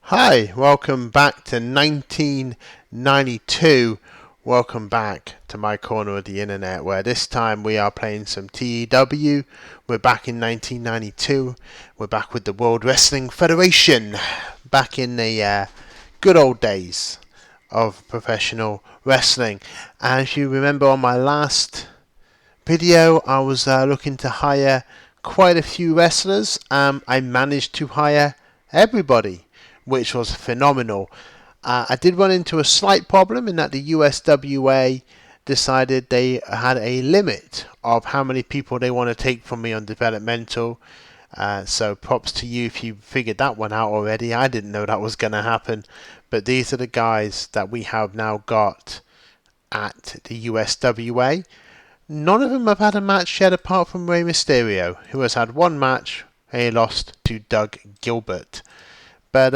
Hi, welcome back to 1992. Welcome back to my corner of the internet where this time we are playing some TEW. We're back in 1992. We're back with the World Wrestling Federation. Back in the good old days of professional wrestling. As you remember on my last video, I was looking to hire quite a few wrestlers. I managed to hire everybody, which was phenomenal. I did run into a slight problem in that the USWA decided they had a limit of how many people they want to take from me on developmental. So props to you if you figured that one out already. I didn't know that was going to happen. But these are the guys that we have now got at the USWA. None of them have had a match yet apart from Rey Mysterio, who has had one match and he lost to Doug Gilbert. But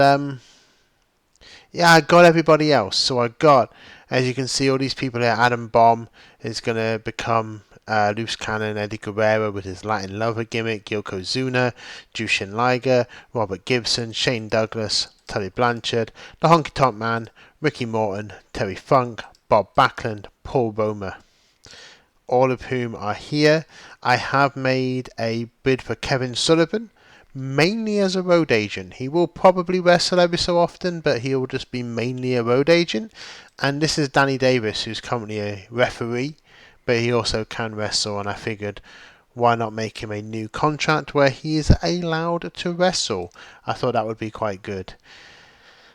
yeah, I got everybody else. So I got, as you can see, all these people here. Adam Bomb is going to become Loose Cannon, Eddie Guerrero with his Latin Lover gimmick, Yokozuna, Jushin Liger, Robert Gibson, Shane Douglas, Tully Blanchard, the Honky Tonk Man, Ricky Morton, Terry Funk, Bob Backlund, Paul Roma. All of whom are here. I have made a bid for Kevin Sullivan, mainly as a road agent. He will probably wrestle every so often, but he will just be mainly a road agent. And this is Danny Davis, who's currently a referee, but he also can wrestle, and I figured why not make him a new contract where he is allowed to wrestle. I thought that would be quite good.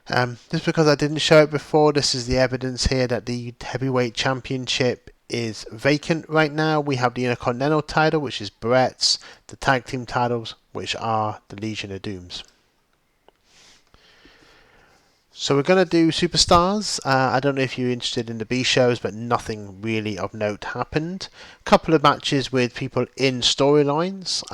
Just because I didn't show it before, this is the evidence here that the heavyweight championship is vacant right now. We have the Intercontinental title, which is Brett's, the tag team titles, which are the Legion of Dooms. So we're going to do Superstars. I don't know if you're interested in the B shows, but nothing really of note happened. A couple of matches with people in storylines,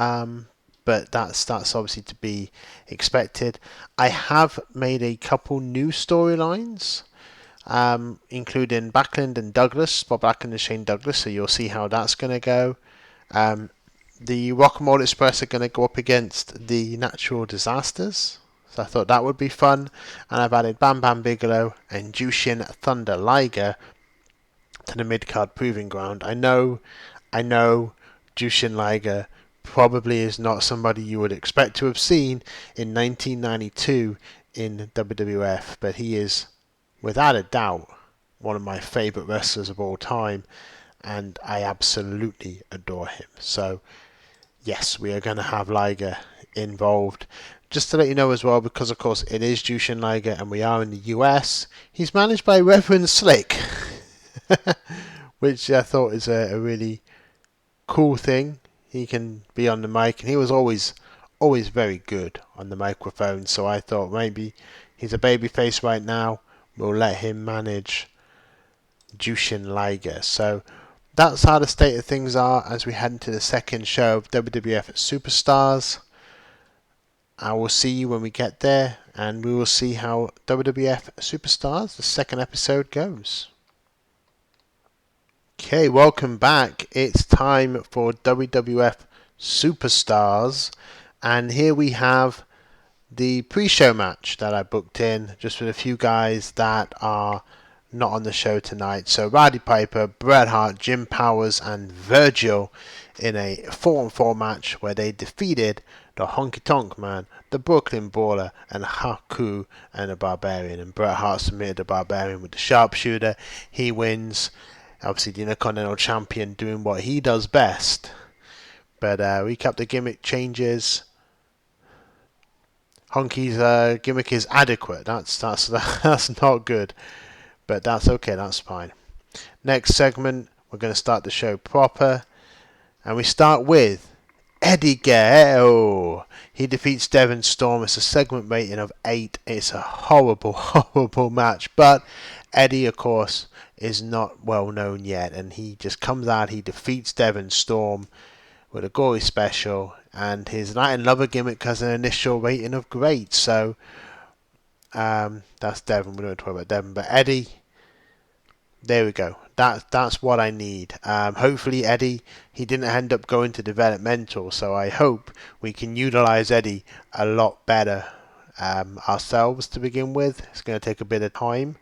but that's obviously to be expected. I have made a couple new storylines. Including Backlund and Douglas, Bob Backlund and Shane Douglas, so you'll see how that's going to go. The Rock'n'Roll Express are going to go up against the Natural Disasters, so I thought that would be fun. And I've added Bam Bam Bigelow and Jushin Thunder Liger to the mid-card proving ground. I know Jushin Liger probably is not somebody you would expect to have seen in 1992 in WWF, but he is without a doubt one of my favourite wrestlers of all time, and I absolutely adore him. So yes, we are going to have Liger involved. Just to let you know as well, because of course it is Jushin Liger and we are in the US, he's managed by Reverend Slick, which I thought is a really cool thing. He can be on the mic, and he was always very good on the microphone, so I thought maybe he's a babyface right now. We'll let him manage Jushin Liger. So that's how the state of things are as we head into the second show of WWF Superstars. I will see you when we get there, and we will see how WWF Superstars, the second episode, goes. Okay, welcome back. It's time for WWF Superstars, and here we have the pre-show match that I booked in, just with a few guys that are not on the show tonight. So Roddy Piper, Bret Hart, Jim Powers, and Virgil in a 4-on-4 match where they defeated the Honky Tonk Man, the Brooklyn Brawler, and Haku and the Barbarian. And Bret Hart submitted the Barbarian with the sharpshooter. He wins. Obviously, the Intercontinental Champion doing what he does best. But recap the gimmick changes. Honky's gimmick is adequate. That's not good, but that's okay. That's fine. Next segment, we're going to start the show proper, and we start with Eddie Guerrero. He defeats Devon Storm. It's a segment rating of 8. It's a horrible match, but Eddie, of course, is not well known yet, and he just comes out. He defeats Devon Storm with a gory special, and his Latin Lover gimmick has an initial rating of great. So that's Devon. We don't talk about Devon, but Eddie, there we go. That's what I need. Hopefully Eddie, he didn't end up going to developmental, so I hope we can utilize Eddie a lot better ourselves to begin with. It's going to take a bit of time,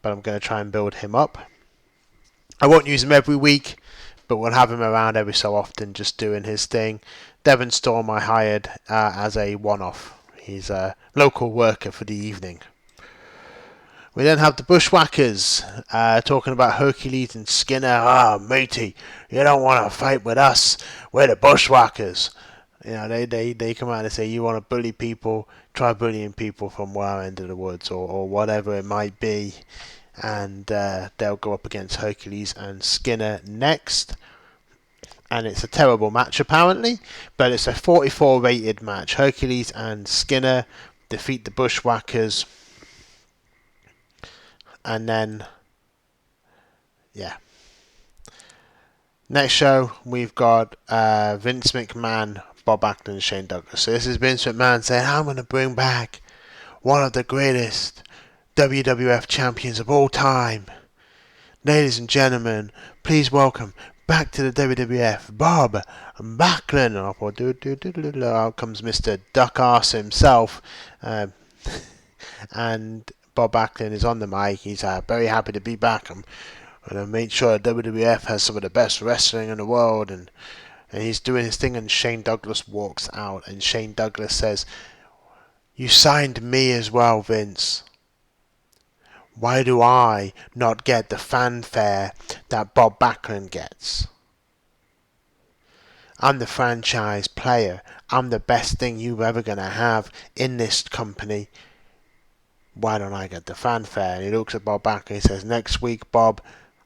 but I'm going to try and build him up. I won't use him every week, but we'll have him around every so often just doing his thing. Devon Storm I hired as a one-off. He's a local worker for the evening. We then have the Bushwhackers talking about Hercules and Skinner. Ah, matey, you don't want to fight with us. We're the Bushwhackers. You know, they come out and say, you want to bully people, try bullying people from our end of the woods or whatever it might be. And they'll go up against Hercules and Skinner next. And it's a terrible match apparently, but it's a 44 rated match. Hercules and Skinner defeat the Bushwhackers. And then, yeah. Next show, we've got Vince McMahon, Bob Backlund, and Shane Douglas. So this is Vince McMahon saying, I'm going to bring back one of the greatest WWF champions of all time. Ladies and gentlemen, please welcome back to the WWF, Bob Backlund. Out comes Mr. Duck-Arse himself. And Bob Backlund is on the mic. He's very happy to be back. I'm going to make sure WWF has some of the best wrestling in the world. And he's doing his thing, and Shane Douglas walks out. And Shane Douglas says, you signed me as well, Vince. Why do I not get the fanfare that Bob Backlund gets? I'm the franchise player. I'm the best thing you're ever going to have in this company. Why don't I get the fanfare? And he looks at Bob Backlund and he says, next week, Bob,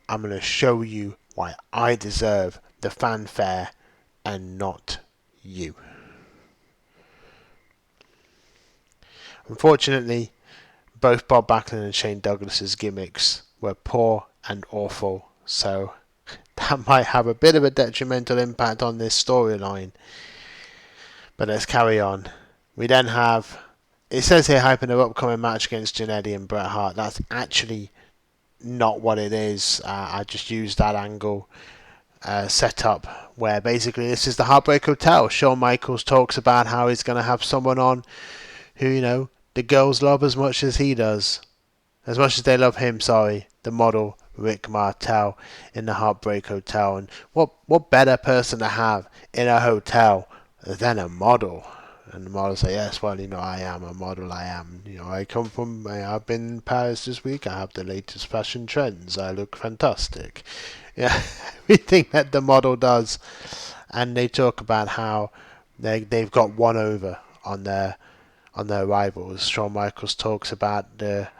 I'm going to show you why I deserve the fanfare and not you. Unfortunately, both Bob Backlund and Shane Douglas's gimmicks were poor and awful, so that might have a bit of a detrimental impact on this storyline. But let's carry on. We then have, it says here, hyping their upcoming match against Jannetty and Bret Hart. That's actually not what it is. I just used that angle setup where basically this is the Heartbreak Hotel. Shawn Michaels talks about how he's going to have someone on who, you know, the girls love as much as he does. As much as they love him, the model Rick Martel in the Heartbreak Hotel. And what better person to have in a hotel than a model? And the model say, yes, well, you know, I am a model, I am. You know, I've been in Paris this week, I have the latest fashion trends, I look fantastic. Yeah, everything that the model does. And they talk about how they've got one over on their rivals. Shawn Michaels talks about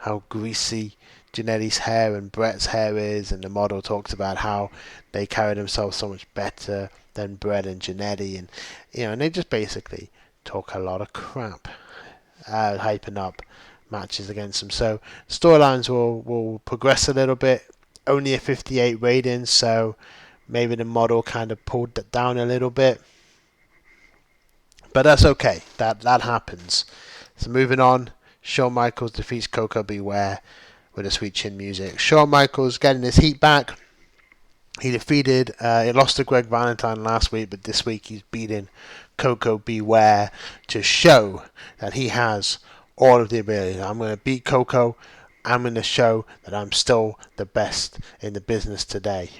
how greasy Jannetty's hair and Bret's hair is, and the model talks about how they carry themselves so much better than Bret and Jannetty, and you know, and they just basically talk a lot of crap, hyping up matches against them. So storylines will progress a little bit. Only a 58 rating, so maybe the model kind of pulled that down a little bit, but that's okay. That happens. So moving on, Shawn Michaels defeats Coco Beware with a sweet chin music. Shawn Michaels getting his heat back. He lost to Greg Valentine last week, but this week he's beating Coco Beware to show that he has all of the ability. I'm going to beat Coco. I'm going to show that I'm still the best in the business today.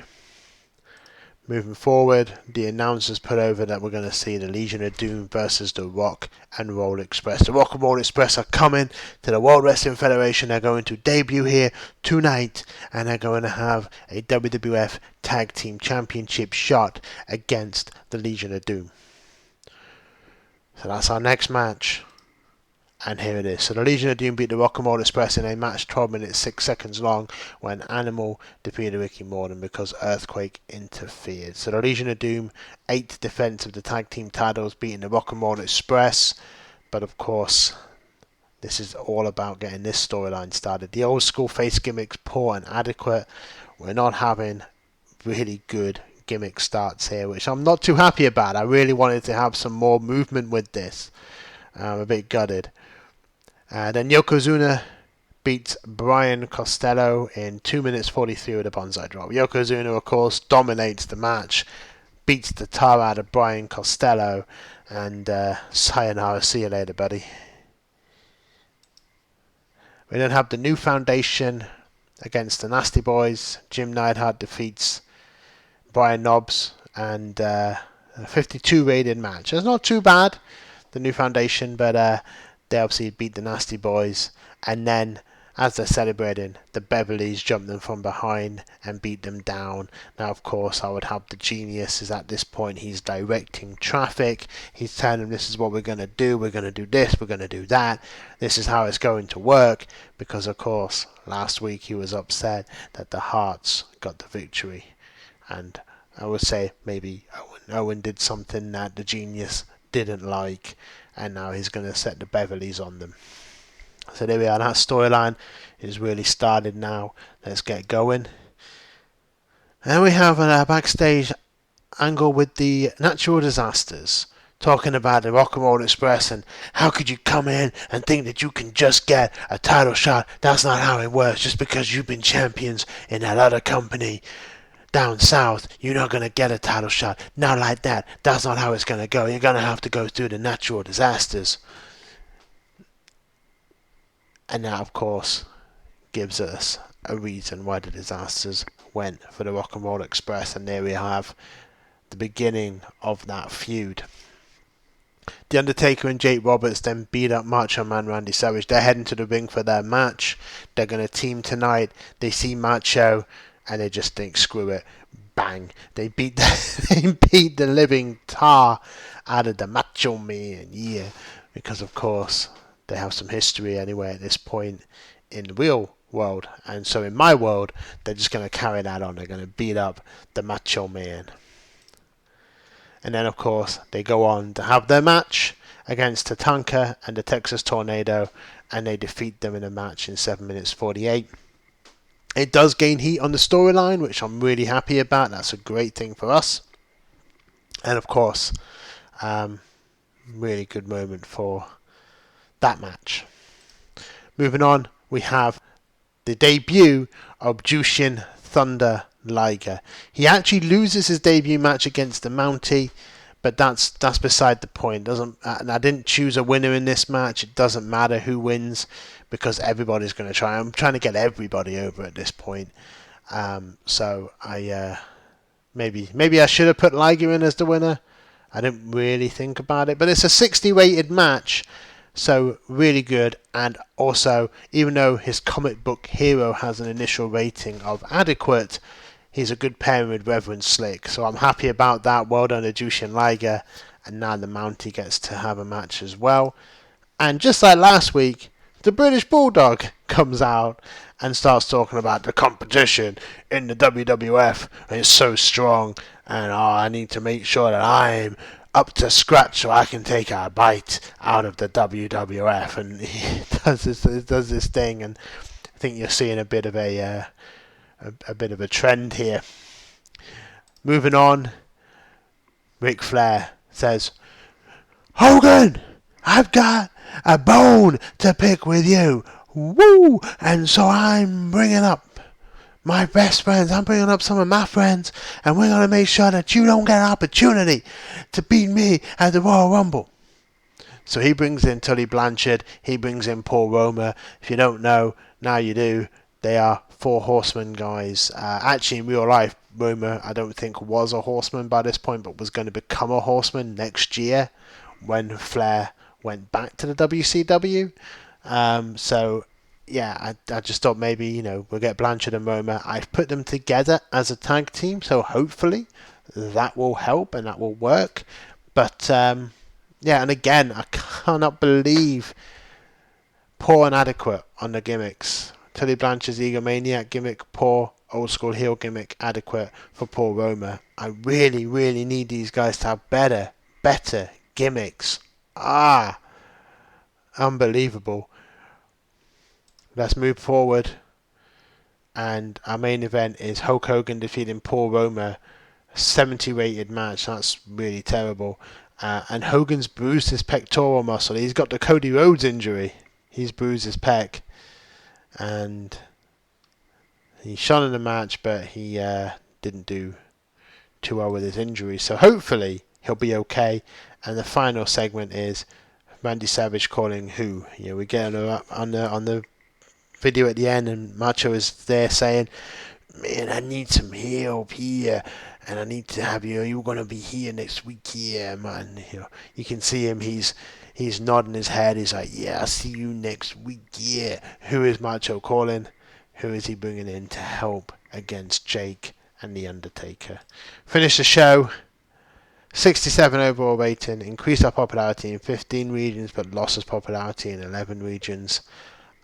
Moving forward, the announcers put over that we're going to see the Legion of Doom versus the Rock and Roll Express. The Rock and Roll Express are coming to the World Wrestling Federation. They're going to debut here tonight, and they're going to have a WWF Tag Team Championship shot against the Legion of Doom. So that's our next match. And here it is. So the Legion of Doom beat the Rock and Roll Express in a match 12 minutes 6 seconds long when Animal defeated Ricky Morton because Earthquake interfered. So the Legion of Doom, 8th defense of the tag team titles, beating the Rock and Roll Express. But of course, this is all about getting this storyline started. The old school face gimmicks, poor and adequate. We're not having really good gimmick starts here, which I'm not too happy about. I really wanted to have some more movement with this. I'm a bit gutted. Then Yokozuna beats Brian Costello in 2 minutes 43 with a bonsai drop. Yokozuna, of course, dominates the match, beats the tar out of Brian Costello, and sayonara, see you later, buddy. We then have the New Foundation against the Nasty Boys. Jim Neidhart defeats Brian Knobbs, and a 52 rated match. It's not too bad, the New Foundation, but they obviously beat the Nasty Boys. And then, as they're celebrating, the Beverleys jump them from behind and beat them down. Now, of course, I would have the Genius is at this point. He's directing traffic. He's telling them, this is what we're going to do. We're going to do this. We're going to do that. This is how it's going to work. Because, of course, last week he was upset that the Hearts got the victory. And I would say maybe Owen did something that the Genius didn't like. And now he's going to set the Beverleys on them. So there we are, that storyline is really started now. Let's get going. And we have a backstage angle with the Natural Disasters, talking about the Rock and Roll Express and how could you come in and think that you can just get a title shot. That's not how it works. Just because you've been champions in that other company down south, you're not going to get a title shot. Not like that. That's not how it's going to go. You're going to have to go through the Natural Disasters. And that, of course, gives us a reason why the Disasters went for the Rock and Roll Express. And there we have the beginning of that feud. The Undertaker and Jake Roberts then beat up Macho Man Randy Savage. They're heading to the ring for their match. They're going to team tonight. They see Macho and they just think, screw it. Bang. They beat the living tar out of the Macho Man. Yeah. Because, of course, they have some history anyway at this point in the real world. And so in my world, they're just going to carry that on. They're going to beat up the Macho Man. And then, of course, they go on to have their match against Tatanka and the Texas Tornado. And they defeat them in a match in 7 minutes 48. It does gain heat on the storyline, which I'm really happy about. That's a great thing for us. And, of course, really good moment for that match. Moving on, we have the debut of Jushin Thunder Liger. He actually loses his debut match against the Mountie, but that's beside the point. And I didn't choose a winner in this match. It doesn't matter who wins because everybody's going to try. I'm trying to get everybody over at this point. So I maybe I should have put Liger in as the winner. I didn't really think about it, but it's a 60 rated match. So really good, and also even though his comic book hero has an initial rating of adequate, he's a good pairing with Reverend Slick. So I'm happy about that. Well done to Jushin Liger, and now the Mountie gets to have a match as well. And just like last week, the British Bulldog comes out and starts talking about the competition in the WWF is so strong, and I need to make sure that I'm up to scratch so I can take a bite out of the WWF. And he does this thing, and I think you're seeing a bit of a trend here. Moving on, Ric Flair says, Hogan, I've got a bone to pick with you. Woo! And so I'm bringing up my best friends. I'm bringing up some of my friends, and we're going to make sure that you don't get an opportunity to beat me at the Royal Rumble. So he brings in Tully Blanchard. He brings in Paul Roma. If you don't know, now you do. They are 4 horsemen guys. Actually, in real life, Roma, I don't think was a horseman by this point, but was going to become a horseman next year when Flair went back to the WCW. So yeah, I just thought maybe, we'll get Blanchard and Roma. I've put them together as a tag team, so hopefully that will help and that will work. But yeah, and again, I cannot believe poor and adequate on the gimmicks. Tully Blanchard's egomaniac gimmick, poor. Old school heel gimmick, adequate for Paul Roma. I really, really need these guys to have better gimmicks. Unbelievable. Let's move forward. And our main event is Hulk Hogan defeating Paul Roma. 70 rated match. That's really terrible. And Hogan's bruised his pectoral muscle. He's got the Cody Rhodes injury. He's bruised his pec. And he shone in the match, but he didn't do too well with his injury. So hopefully he'll be okay. And the final segment is Randy Savage calling who? We get on the video at the end, and Macho is there saying, "Man, I need some help here, and I need to have you. You're gonna be here next week, yeah, man." You can see him. He's nodding his head. He's like, "Yeah, I'll see you next week, yeah." Who is Macho calling? Who is he bringing in to help against Jake and the Undertaker? Finish the show. 67 overall rating, increased our popularity in 15 regions but lost its popularity in 11 regions.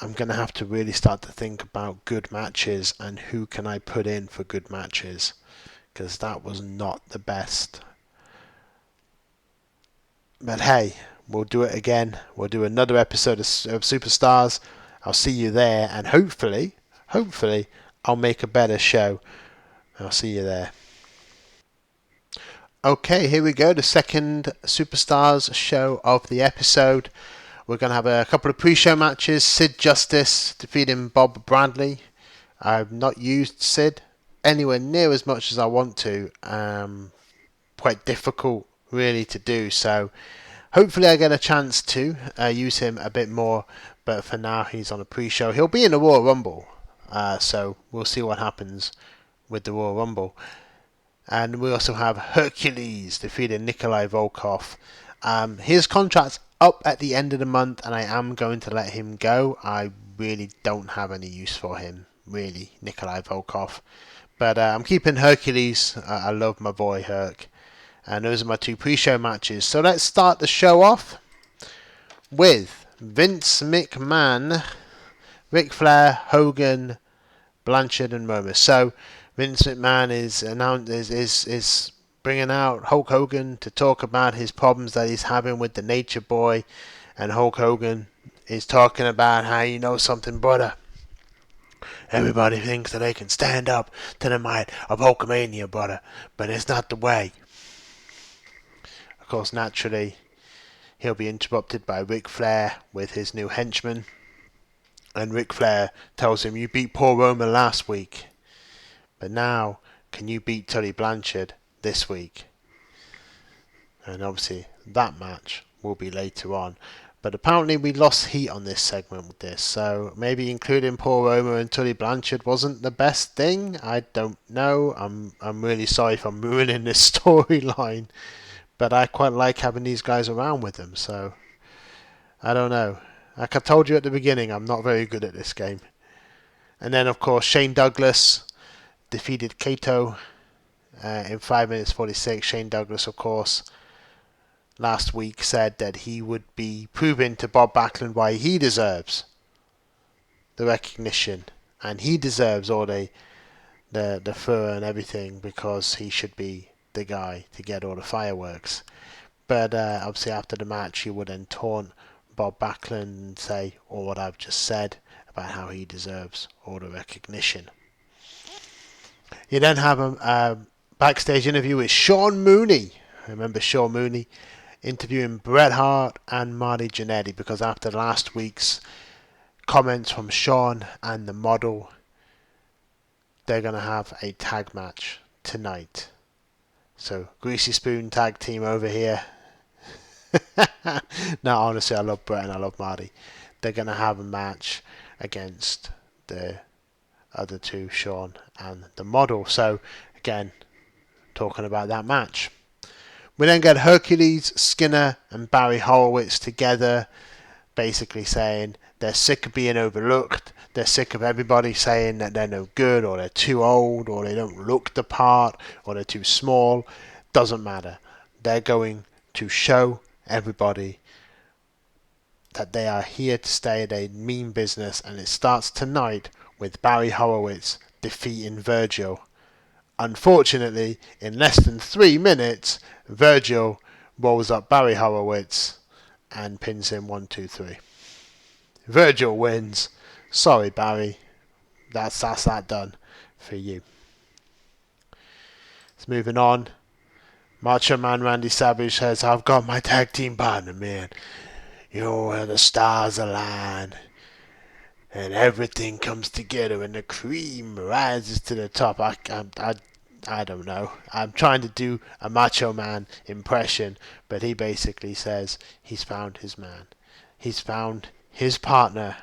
I'm going to have to really start to think about good matches and who can I put in for good matches, because that was not the best. But hey, we'll do it again. We'll do another episode of Superstars. I'll see you there, and hopefully, I'll make a better show. I'll see you there. Okay, here we go. The second Superstars show of the episode. We're going to have a couple of pre-show matches. Sid Justice defeating Bob Bradley. I've not used Sid anywhere near as much as I want to. Quite difficult, really, to do. So hopefully I get a chance to use him a bit more. But for now, he's on a pre-show. He'll be in the Royal Rumble. So we'll see what happens with the Royal Rumble. And we also have Hercules defeating Nikolai Volkov. His contract's up at the end of the month, and I am going to let him go. I really don't have any use for him, really, Nikolai Volkov. But I'm keeping Hercules. I love my boy Herc. And those are my two pre-show matches. So let's start the show off with Vince McMahon, Ric Flair, Hogan, Blanchard, and Romer. So Vince McMahon is bringing out Hulk Hogan to talk about his problems that he's having with the Nature Boy, and Hulk Hogan is talking about how, you know something, brother. Everybody thinks that they can stand up to the might of Hulkamania, brother, but it's not the way. Of course, naturally, he'll be interrupted by Ric Flair with his new henchman, and Ric Flair tells him, "You beat Paul Roman last week, but now can you beat Tully Blanchard this week?" And obviously that match will be later on. But apparently we lost heat on this segment with this, so maybe including Paul Romer and Tully Blanchard wasn't the best thing. I don't know. I'm really sorry if I'm ruining this storyline, but I quite like having these guys around with them, so I don't know. Like I told you at the beginning, I'm not very good at this game. And then of course Shane Douglas defeated Kato in 5 minutes 46. Shane Douglas, of course, last week said that he would be proving to Bob Backlund why he deserves the recognition, and he deserves all the fur and everything, because he should be the guy to get all the fireworks. But obviously after the match he would then taunt Bob Backlund and say all what I've just said about how he deserves all the recognition. You then have a backstage interview with Sean Mooney. Remember Sean Mooney interviewing Bret Hart and Marty Jannetty, because after last week's comments from Sean and the model, they're going to have a tag match tonight. So Greasy Spoon tag team over here. No, honestly, I love Bret and I love Marty. They're going to have a match against the other two, Sean and the model. So again, talking about that match. We then get Hercules, Skinner and Barry Horowitz together, basically saying they're sick of being overlooked. They're sick of everybody saying that they're no good, or they're too old, or they don't look the part, or they're too small. Doesn't matter. They're going to show everybody that they are here to stay. They mean business, and it starts tonight with Barry Horowitz defeating Virgil. Unfortunately, in less than 3 minutes, Virgil rolls up Barry Horowitz and pins him 1, 2, 3. Virgil wins. Sorry, Barry. That's that done for you. It's moving on. Macho Man Randy Savage says, "I've got my tag team partner, man. You know, where the stars align and everything comes together and the cream rises to the top." I don't know. I'm trying to do a Macho Man impression, but he basically says he's found his man. He's found his partner,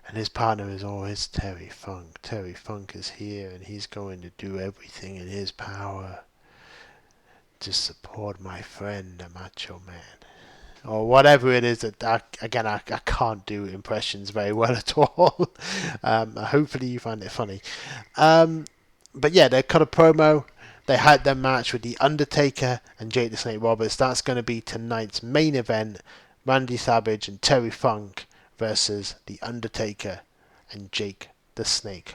And his partner is always Terry Funk. Terry Funk is here and he's going to do everything in his power to support my friend, the Macho Man. Or whatever it is that I can't do impressions very well at all. Hopefully you find it funny. But yeah, they cut a promo. They had their match with The Undertaker and Jake the Snake Roberts. That's going to be tonight's main event. Randy Savage and Terry Funk versus The Undertaker and Jake the Snake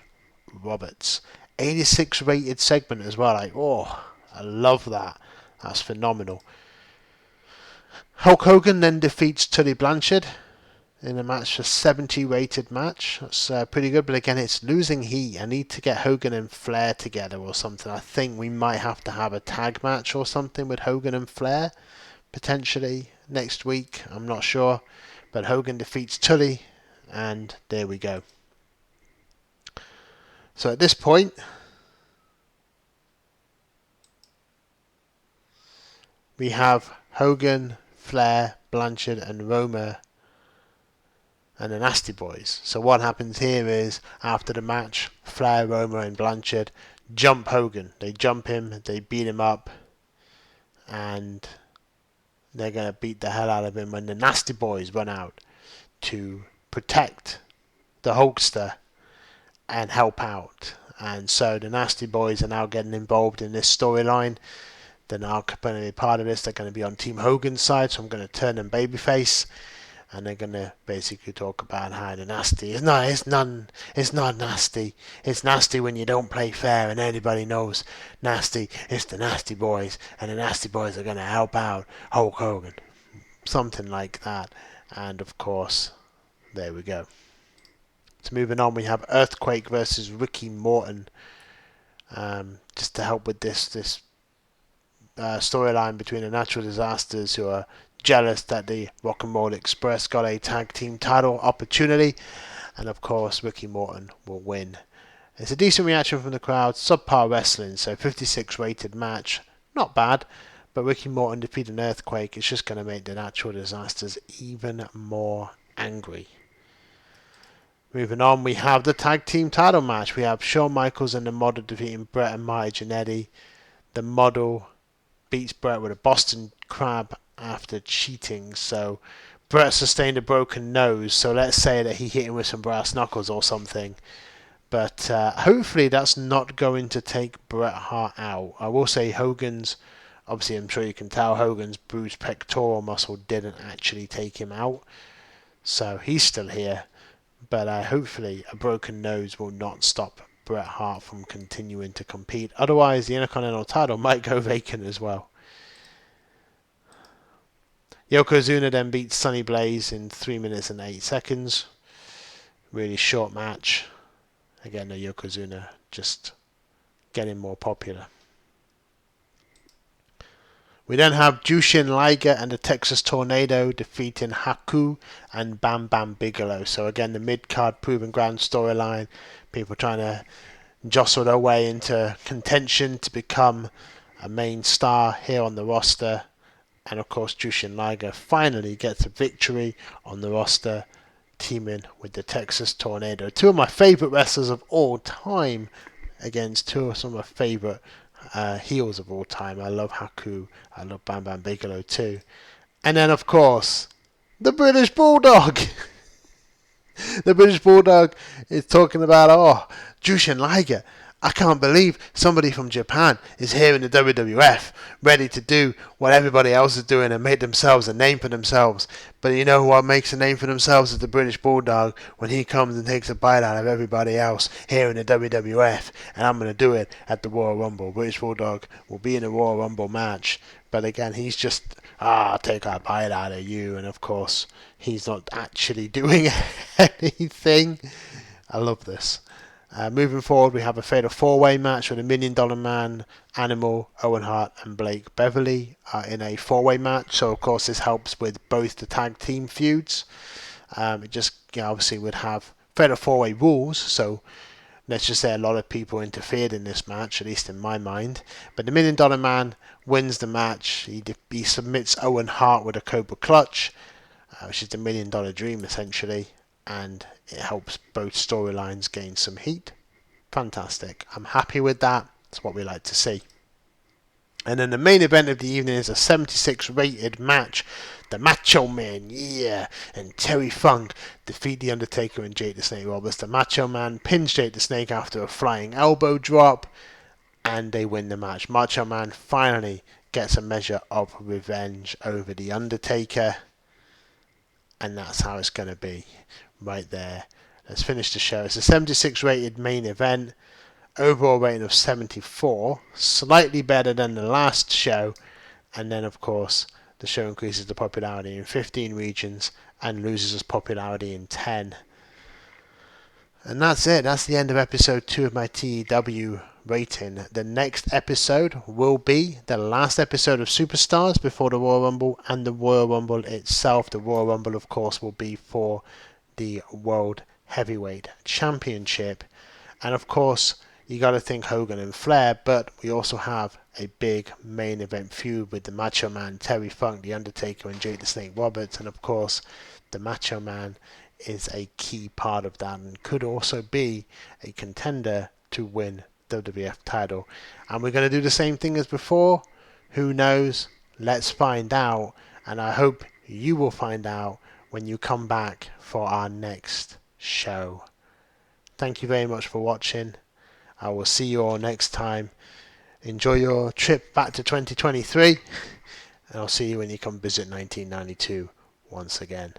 Roberts. 86 rated segment as well. Like, oh, I love that. That's phenomenal. Hulk Hogan then defeats Tully Blanchard in a match, a 70 rated match. That's pretty good, but again, it's losing heat. I need to get Hogan and Flair together or something. I think we might have to have a tag match or something with Hogan and Flair, potentially next week. I'm not sure. But Hogan defeats Tully, and there we go. So at this point, we have Hogan, Flair, Blanchard, and Roma and the Nasty Boys. So what happens here is, after the match, Flair, Roma, and Blanchard jump Hogan. They jump him, they beat him up, and they're going to beat the hell out of him when the Nasty Boys run out to protect the Hulkster and help out. And so the Nasty Boys are now getting involved in this storyline. They're now going to be part of this. They're going to be on Team Hogan's side, so I'm going to turn them babyface. And they're going to basically talk about how the nasty is. No, it's not nasty. It's nasty when you don't play fair, and everybody knows nasty. It's the Nasty Boys, and the Nasty Boys are going to help out Hulk Hogan. Something like that. And of course, there we go. So moving on, we have Earthquake versus Ricky Morton. Just to help with this storyline between the Natural Disasters, who are jealous that the Rock and Roll Express got a tag team title opportunity, and of course Ricky Morton will win. It's a decent reaction from the crowd, subpar wrestling, so 56 rated match, not bad, but Ricky Morton defeating Earthquake is just going to make the Natural Disasters even more angry. Moving on, we have the tag team title match. We have Shawn Michaels and the Model defeating Bret and Marty Jannetty. The Model beats Bret with a Boston Crab after cheating, so Bret sustained a broken nose, so let's say that he hit him with some brass knuckles or something, but hopefully that's not going to take Bret Hart out. I will say Hogan's, obviously I'm sure you can tell, Hogan's bruised pectoral muscle didn't actually take him out, so he's still here, but hopefully a broken nose will not stop Bret Hart from continuing to compete. Otherwise the Intercontinental title might go vacant as well. Yokozuna then beats Sonny Blaze in 3 minutes and 8 seconds. Really short match. Again, the Yokozuna just getting more popular. We then have Jushin Liger and the Texas Tornado defeating Haku and Bam Bam Bigelow. So again, the mid-card Proven Ground storyline. People trying to jostle their way into contention to become a main star here on the roster. And of course, Jushin Liger finally gets a victory on the roster, teaming with the Texas Tornado. Two of my favourite wrestlers of all time against two of some of my favourite heels of all time. I love Haku. I love Bam Bam Bigelow too. And then, of course, the British Bulldog. The British Bulldog is talking about, Jushin Liger. I can't believe somebody from Japan is here in the WWF, ready to do what everybody else is doing and make themselves a name for themselves. But you know what makes a name for themselves is the British Bulldog, when he comes and takes a bite out of everybody else here in the WWF. And I'm going to do it at the Royal Rumble. British Bulldog will be in the Royal Rumble match. But again, he's just, I'll take a bite out of you. And of course, he's not actually doing anything. I love this. Moving forward, we have a fatal four-way match with a $1 Million Man, Animal, Owen Hart, and Blake Beverly in a four-way match. So, of course, this helps with both the tag team feuds. It just obviously would have fatal four-way rules. So, let's just say a lot of people interfered in this match, at least in my mind. But the $1 Million Man wins the match. He submits Owen Hart with a Cobra Clutch, which is the $1 Million Dream, essentially. and it helps both storylines gain some heat. Fantastic. I'm happy with that. That's what we like to see. And then the main event of the evening is a 76 rated match. The Macho Man, yeah, and Terry Funk defeat The Undertaker and Jake the Snake Roberts. The Macho Man pins Jake the Snake after a flying elbow drop, and they win the match. Macho Man finally gets a measure of revenge over The Undertaker, and that's how it's going to be right there. Let's finish the show. It's a 76 rated main event. Overall rating of 74, slightly better than the last show, and then of course the show increases the popularity in 15 regions and loses its popularity in 10. And that's it. That's the end of episode 2 of my TEW rating. The next episode will be the last episode of Superstars before the Royal Rumble and the Royal Rumble itself. The Royal Rumble, of course, will be for the World Heavyweight Championship. And of course, you got to think Hogan and Flair, but we also have a big main event feud with the Macho Man, Terry Funk, The Undertaker, and Jake the Snake Roberts. And of course, the Macho Man is a key part of that and could also be a contender to win the WWF title. And we're going to do the same thing as before. Who knows? Let's find out. And I hope you will find out when you come back for our next show. Thank you very much for watching. I will see you all next time. Enjoy your trip back to 2023, and I'll see you when you come visit 1992 once again.